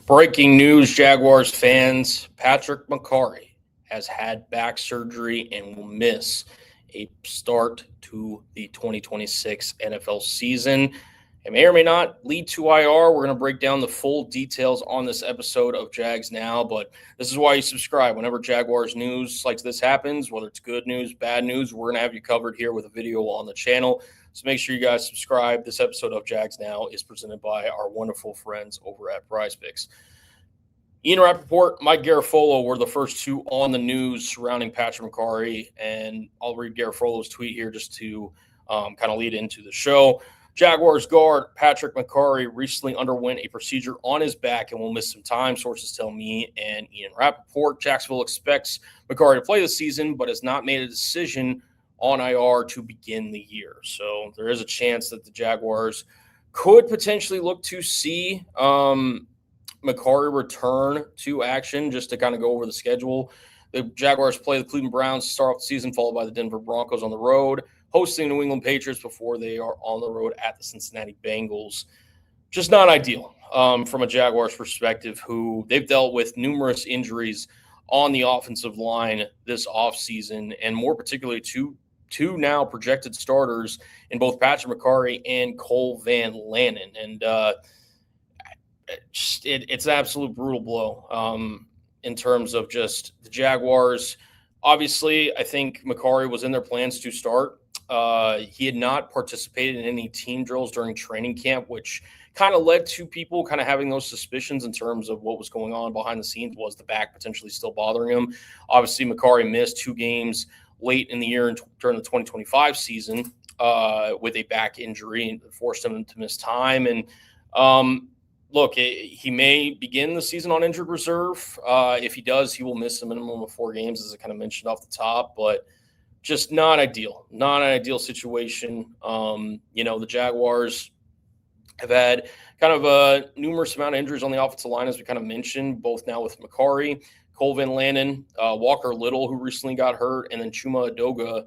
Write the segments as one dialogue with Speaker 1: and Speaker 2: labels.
Speaker 1: Breaking news, Jaguars fans. Patrick Mekari has had back surgery and will miss a start to the 2026 NFL season. It may or may not lead to IR. We're going to break down the full details on this episode of Jags Now, but this is why you subscribe. Whenever Jaguars news like this happens, whether it's good news, bad news, we're going to have you covered here with a video on the channel. So make sure you guys subscribe. This episode of Jags Now is presented by our wonderful friends over at PrizePicks. Ian Rapoport, Mike Garafolo were the first two on the news surrounding Patrick Mekari, and I'll read Garafolo's tweet here just to kind of lead into the show. Jaguars guard Patrick Mekari recently underwent a procedure on his back and will miss some time, sources tell me and Ian Rapoport. Jacksonville expects Mekari to play this season, but has not made a decision on IR to begin the year. So there is a chance that the Jaguars could potentially look to see Mekari return to action just to kind of go over the schedule. The Jaguars play the Cleveland Browns to start off the season, followed by the Denver Broncos on the road, hosting New England Patriots before they are on the road at the Cincinnati Bengals. Just not ideal from a Jaguars perspective, who they've dealt with numerous injuries on the offensive line this offseason, and more particularly two now projected starters in both Patrick Mekari and Cole Van Lannon. And it's an absolute brutal blow in terms of just the Jaguars. Obviously, I think Mekari was in their plans to start. He had not participated in any team drills during training camp, which kind of led to people kind of having those suspicions in terms of what was going on behind the scenes. Was the back potentially still bothering him? Obviously, Mekari missed 2 games late in the year during the 2025 season with a back injury and forced him to miss time. And look, he may begin the season on injured reserve. If he does, he will miss a minimum of 4 games, as I kind of mentioned off the top, but just not ideal. Not an ideal situation. The Jaguars have had kind of a numerous amount of injuries on the offensive line, as we kind of mentioned, both now with Mekari, Cole Van Lannon, Walker Little, who recently got hurt, and then Chuma Edoga.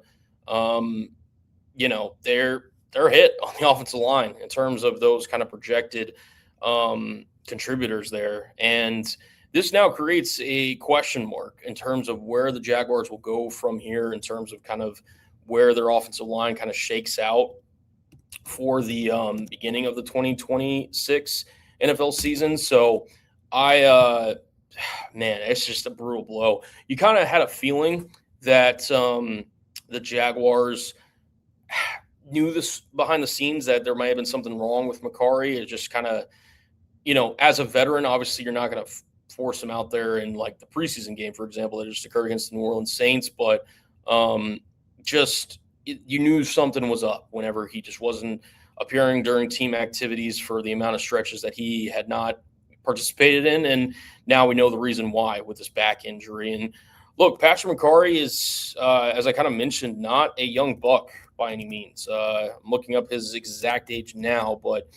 Speaker 1: They're hit on the offensive line in terms of those kind of projected contributors there. And this now creates a question mark in terms of where the Jaguars will go from here, in terms of kind of where their offensive line kind of shakes out for the beginning of the 2026 NFL season. So it's just a brutal blow. You kind of had a feeling that the Jaguars knew this behind the scenes, that there might have been something wrong with Mekari. It just kind of, as a veteran, obviously you're not going to force him out there in like the preseason game, for example, that just occurred against the New Orleans Saints. But you knew something was up whenever he just wasn't appearing during team activities for the amount of stretches that he had not participated in. And now we know the reason why with this back injury. And look, Patrick Mekari is, as I kind of mentioned, not a young buck by any means. I'm looking up his exact age now, but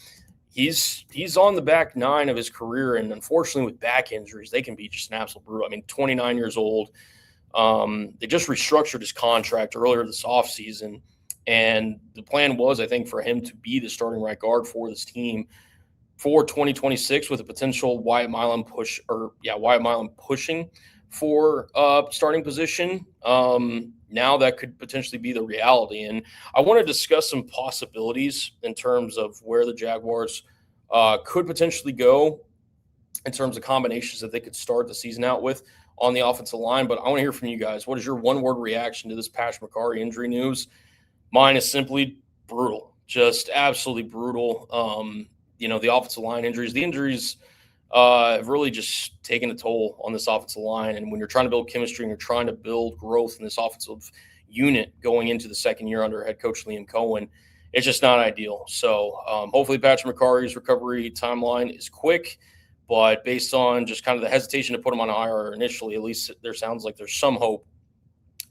Speaker 1: he's on the back 9 of his career. And unfortunately, with back injuries, they can be just an absolute brutal. I mean, 29 years old. They just restructured his contract earlier this offseason. And the plan was, I think, for him to be the starting right guard for this team for 2026, with a potential Wyatt Milan pushing for starting position. Now that could potentially be the reality. And I want to discuss some possibilities in terms of where the Jaguars could potentially go in terms of combinations that they could start the season out with on the offensive line. But I want to hear from you guys. What is your one-word reaction to this Patrick Mekari injury news? Mine is simply brutal, just absolutely brutal. The offensive line injuries, the injuries have really just taken a toll on this offensive line. And when you're trying to build chemistry and you're trying to build growth in this offensive unit going into the second year under head coach Liam Coen, it's just not ideal. So hopefully Patrick Mekari's recovery timeline is quick, but based on just kind of the hesitation to put him on IR initially, at least there sounds like there's some hope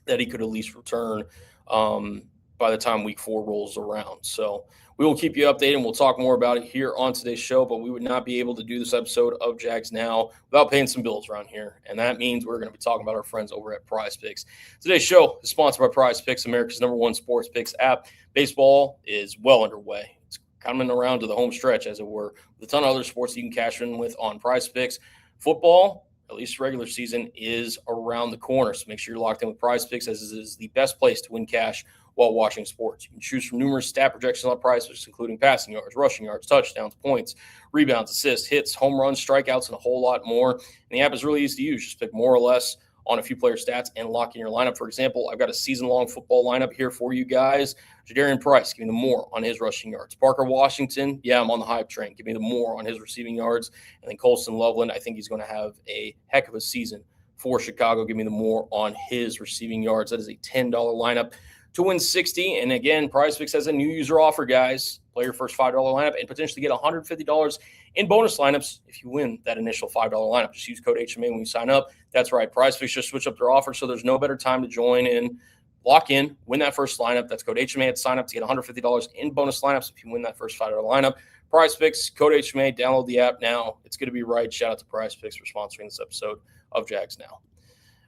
Speaker 1: that he could at least return by the time week 4 rolls around. So we will keep you updated, and we'll talk more about it here on today's show, but we would not be able to do this episode of Jags Now without paying some bills around here, and that means we're going to be talking about our friends over at PrizePicks. Today's show is sponsored by PrizePicks, America's #1 sports picks app. Baseball is well underway. It's coming around to the home stretch, as it were, with a ton of other sports you can cash in with on Prize Picks. Football, at least regular season, is around the corner. So make sure you're locked in with Prize Picks, as it is the best place to win cash while watching sports. You can choose from numerous stat projections on Prize Picks, including passing yards, rushing yards, touchdowns, points, rebounds, assists, hits, home runs, strikeouts, and a whole lot more. And the app is really easy to use. Just pick more or less on a few player stats and lock in your lineup. For example, I've got a season-long football lineup here for you guys. Jadarian Price, give me the more on his rushing yards. Parker Washington, yeah, I'm on the hype train. Give me the more on his receiving yards. And then Colston Loveland, I think he's going to have a heck of a season for Chicago. Give me the more on his receiving yards. That is a $10 lineup to win 60. And again, Prize Picks has a new user offer, guys. Play your first $5 lineup and potentially get $150 in bonus lineups if you win that initial $5 lineup. Just use code HMA when you sign up. That's right. Prize Picks just switched up their offer, so there's no better time to join in, lock in, win that first lineup. That's code HMA at sign up to get $150 in bonus lineups if you win that first $5 lineup. Prize Picks, code HMA. Download the app now. It's going to be right. Shout out to Prize Picks for sponsoring this episode of Jags Now.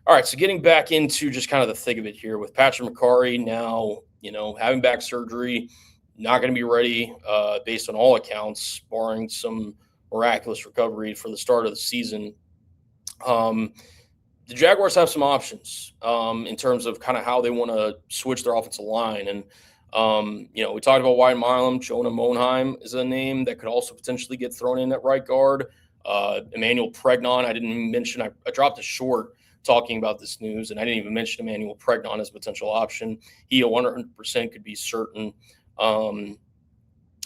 Speaker 1: All right, so getting back into just kind of the thick of it here with Patrick Mekari now, having back surgery, not going to be ready based on all accounts, barring some miraculous recovery for the start of the season. The Jaguars have some options in terms of kind of how they want to switch their offensive line. And, we talked about Wyatt Milam. Jonah Monheim is a name that could also potentially get thrown in at right guard. Emmanuel Pregnon, I didn't mention. I dropped a short talking about this news, and I didn't even mention Emmanuel Pregnon as a potential option. He 100% could be certain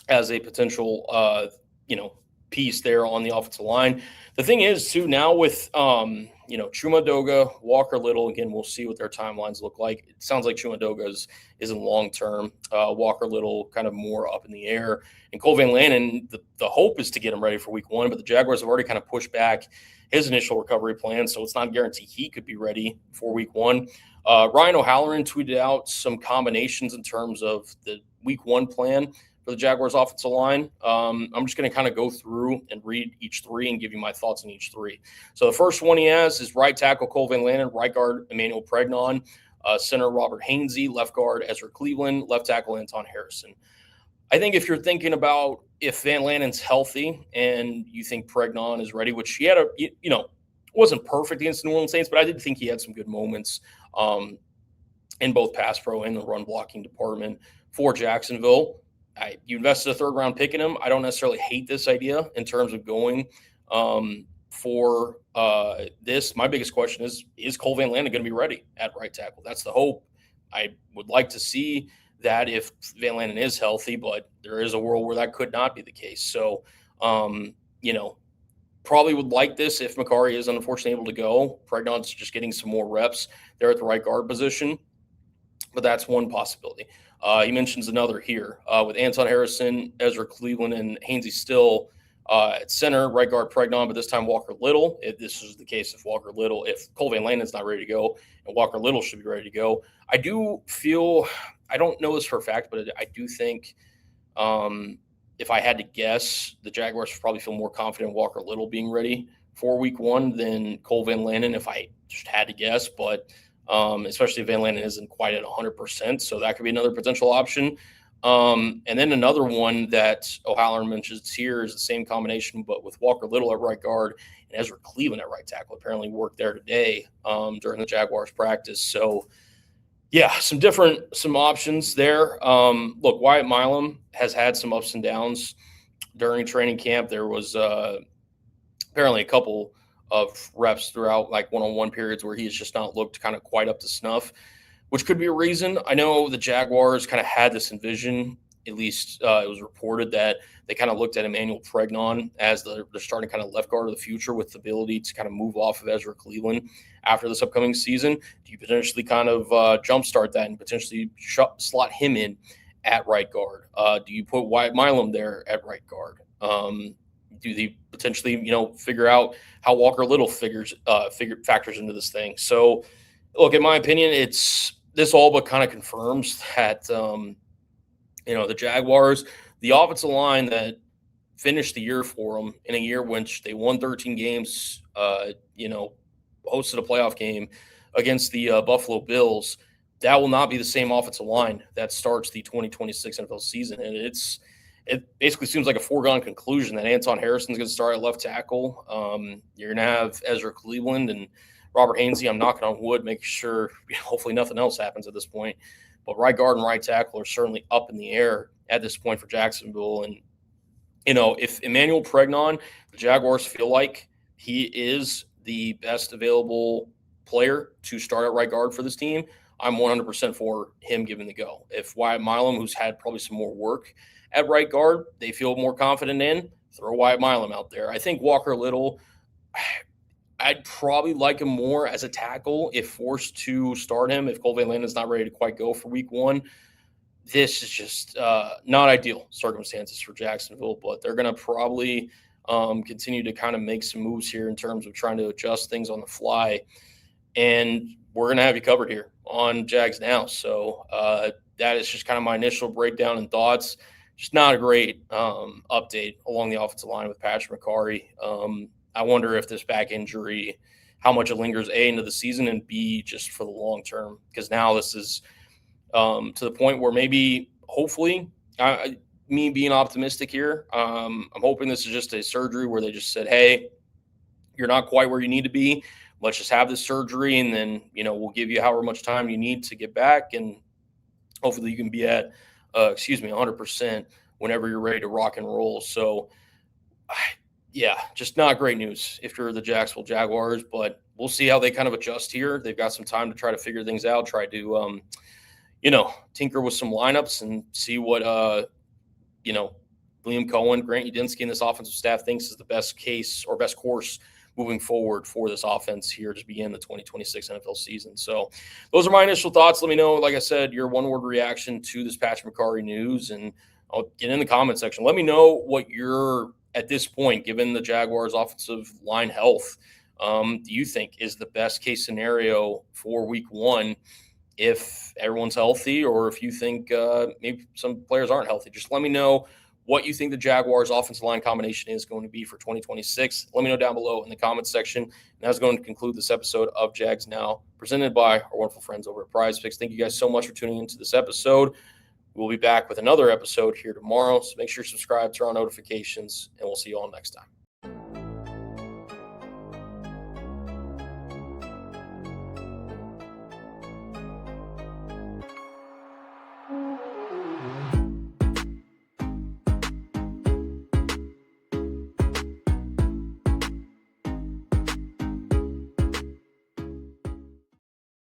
Speaker 1: as a potential, piece there on the offensive line. The thing is, too, now with, Chuma Doga, Walker Little, again, we'll see what their timelines look like. It sounds like Chuma Doga isn't long-term. Walker Little kind of more up in the air. And Cole Van Lannon, the hope is to get him ready for week 1, but the Jaguars have already kind of pushed back his initial recovery plan, so it's not guaranteed he could be ready for week 1. Ryan O'Halloran tweeted out some combinations in terms of the week 1 plan for the Jaguars offensive line. I'm just going to kind of go through and read each three and give you my thoughts on each three. So the first one he has is right tackle Cole Van Lannon, right guard Emmanuel Pregnon, center Robert Hainsey, left guard Ezra Cleveland, left tackle Anton Harrison. I think if you're thinking about if Van Lannon's healthy and you think Pregnon is ready, which he had wasn't perfect against the New Orleans Saints, but I did think he had some good moments in both pass pro and the run blocking department for Jacksonville. You invested a 3rd-round pick in him. I don't necessarily hate this idea in terms of going for this. My biggest question is Cole Van Lannon going to be ready at right tackle? That's the hope. I would like to see that if Van Lannon is healthy, but there is a world where that could not be the case. So, probably would like this if Mekari is unfortunately able to go. Pregnon's just getting some more reps there at the right guard position, but that's one possibility. He mentions another here with Anton Harrison, Ezra Cleveland, and Hainsey still at center, right guard Pregnon, but this time Walker Little. If this is the case, if Cole Van Lannon's not ready to go, and Walker Little should be ready to go. I do feel, I don't know this for a fact, but I do think if I had to guess, the Jaguars would probably feel more confident in Walker Little being ready for week 1 than Cole Van Lannon, if I just had to guess. But especially if Van Lannon isn't quite at 100%, so that could be another potential option. And then another one that O'Halloran mentions here is the same combination, but with Walker Little at right guard and Ezra Cleveland at right tackle. Apparently worked there today during the Jaguars practice. So, yeah, some options there. Look, Wyatt Milam has had some ups and downs during training camp. There was apparently a couple of reps throughout like one-on-one periods where he has just not looked kind of quite up to snuff, which could be a reason. I know the Jaguars kind of had this envision, at least it was reported that they kind of looked at Emmanuel Pregnon as the starting kind of left guard of the future with the ability to kind of move off of Ezra Cleveland after this upcoming season. Do you potentially kind of jumpstart that and potentially slot him in at right guard? Do you put Wyatt Milam there at right guard? Do they potentially, figure out how Walker Little factors into this thing? So, look, in my opinion, this all but kind of confirms that, the Jaguars, the offensive line that finished the year for them in a year which they won 13 games, hosted a playoff game against the Buffalo Bills, that will not be the same offensive line that starts the 2026 NFL season. And it basically seems like a foregone conclusion that Anton Harrison's going to start at left tackle. You're going to have Ezra Cleveland and Robert Hainsey. I'm knocking on wood, making sure hopefully nothing else happens at this point. But right guard and right tackle are certainly up in the air at this point for Jacksonville. And, if Emmanuel Pregnon, the Jaguars feel like he is the best available player to start at right guard for this team, I'm 100% for him giving the go. If Wyatt Milam, who's had probably some more work at right guard, they feel more confident in, throw Wyatt Milam out there. I think Walker Little, I'd probably like him more as a tackle if forced to start him, if Cole Van Landen's not ready to quite go for week one. This is just not ideal circumstances for Jacksonville, but they're going to probably continue to kind of make some moves here in terms of trying to adjust things on the fly. And we're going to have you covered here on Jags Now. So that is just kind of my initial breakdown and thoughts. Just not a great update along the offensive line with Patrick Mekari. I wonder if this back injury, how much it lingers, A, into the season, and B, just for the long term. Because now this is to the point where maybe, hopefully, me being optimistic here, I'm hoping this is just a surgery where they just said, hey, you're not quite where you need to be. Let's just have this surgery, and then, we'll give you however much time you need to get back, and hopefully you can be at, 100% whenever you're ready to rock and roll. So, yeah, just not great news if you're the Jacksonville Jaguars, but we'll see how they kind of adjust here. They've got some time to try to figure things out, try to, tinker with some lineups and see what, Liam Coen, Grant Udinski, and this offensive staff thinks is the best case or best course moving forward for this offense here to begin the 2026 NFL season. So those are my initial thoughts. Let me know, like I said, your one-word reaction to this Patrick Mekari news, and I'll get in the comment section. Let me know what you're, at this point, given the Jaguars' offensive line health, do you think is the best case scenario for week one if everyone's healthy, or if you think maybe some players aren't healthy? Just let me know what you think the Jaguars' offensive line combination is going to be for 2026. Let me know down below in the comments section. And that's going to conclude this episode of Jags Now, presented by our wonderful friends over at Prize Picks. Thank you guys so much for tuning into this episode. We'll be back with another episode here tomorrow, so make sure you subscribe, turn on notifications, and we'll see you all next time.